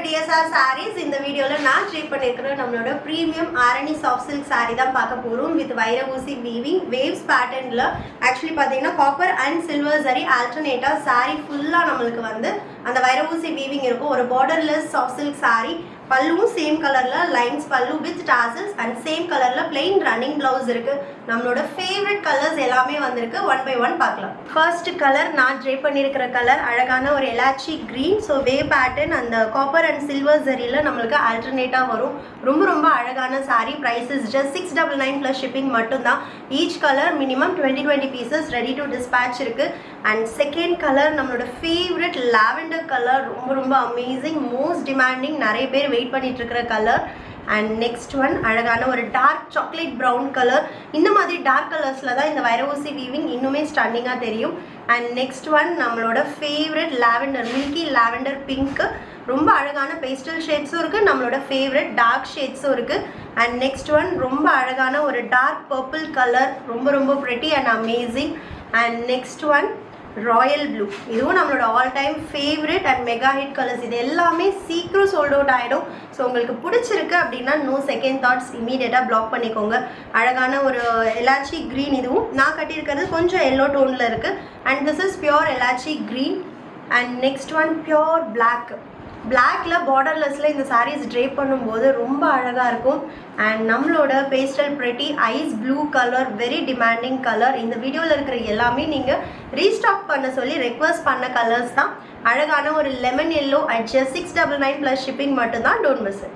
DSR sarees. இந்த வீடியோல நான் ட்ரீட் பண்ணிருக்கிற நம்மளோட premium Arani soft silk saree தான் பார்க்க போறோம் வித் வைர ஊசி வீவிங் waves patternல ஆக்சுவலி பாத்தீங்கன்னா காப்பர் அண்ட் சில்வர் சரி ஆல்டர்னேட்டா saree ஃபுல்லா நமக்கு வந்து அந்த வைர ஊசி வீவிங் இருக்கும் ஒரு borderless soft silk saree பல்லுவும் சேம் கலர்ல லைன்ஸ் பல்லு வித் டாசல்ஸ் அண்ட் சேம் கலர்ல plain ரன்னிங் பிளவுஸ் இருக்கு நம்மளோட ஃபேவரட் கலர்ஸ் எல்லாமே வந்திருக்கு ஒன் பை ஒன் பார்க்கலாம் ஃபர்ஸ்ட் கலர் நான் ட்ரே பண்ணியிருக்கிற கலர் அழகான ஒரு எலாச்சி கிரீன் ஸோ வே பேட்டர்ன் அந்த காப்பர் அண்ட் சில்வர் ஜரியில் நம்மளுக்கு ஆல்டர்னேட்டாக வரும் ரொம்ப அழகான sari prices just 699 plus shipping மட்டும்தான் each colour minimum 20 pieces ready to dispatch இருக்கு அண்ட் செகண்ட் கலர் நம்மளோட ஃபேவரட் லாவெண்டர் கலர் ரொம்ப அமேசிங் மோஸ்ட் டிமாண்டிங் நிறைய பேர் வெயிட் பண்ணிட்டு இருக்கிற கலர் அண்ட் நெக்ஸ்ட் ஒன் அழகான ஒரு டார்க் சாக்லேட் ப்ரௌன் கலர் இந்த மாதிரி டார்க் கலர்ஸில் தான் இந்த வைர ஊசி வீவிங் இன்னுமே ஸ்டன்னிங்காக தெரியும் அண்ட் நெக்ஸ்ட் ஒன் நம்மளோட favourite lavender milky lavender pink ரொம்ப அழகான பேஸ்டல் ஷேட்ஸும் இருக்குது நம்மளோட ஃபேவரட் டார்க் ஷேட்ஸும் இருக்குது அண்ட் நெக்ஸ்ட் ஒன் ரொம்ப அழகான ஒரு டார்க் பர்பிள் கலர் ரொம்ப pretty and amazing and next one Royal blue இதுவும் நம்மளோட all time favourite and mega hit colours இது எல்லாமே சீக்கிரம் சோல்ட் அவுட் ஆகிடும் ஸோ உங்களுக்கு பிடிச்சிருக்கு அப்படின்னா நோ செகண்ட் தாட்ஸ் இமீடியட்டாக பிளாக் பண்ணிக்கோங்க அழகான ஒரு எலாச்சி க்ரீன் இதுவும் நான் கட்டியிருக்கிறது கொஞ்சம் எல்லோ டோனில் இருக்குது and this is pure elaichi green and next one pure பிளாக்ல பார்டர்லெஸ்ல இந்த சாரீஸ் ட்ரேப் பண்ணும்போது ரொம்ப அழகாக இருக்கும் அண்ட் நம்மளோட pastel pretty ice blue colour very demanding colour இந்த வீடியோவில் இருக்கிற எல்லாமே நீங்கள் ரீஸ்டாக் பண்ண சொல்லி ரெக்வஸ்ட் பண்ண கலர்ஸ் தான் அழகான ஒரு lemon yellow at just 699 plus shipping மட்டும்தான் டோன்ட் மிஸ் இட்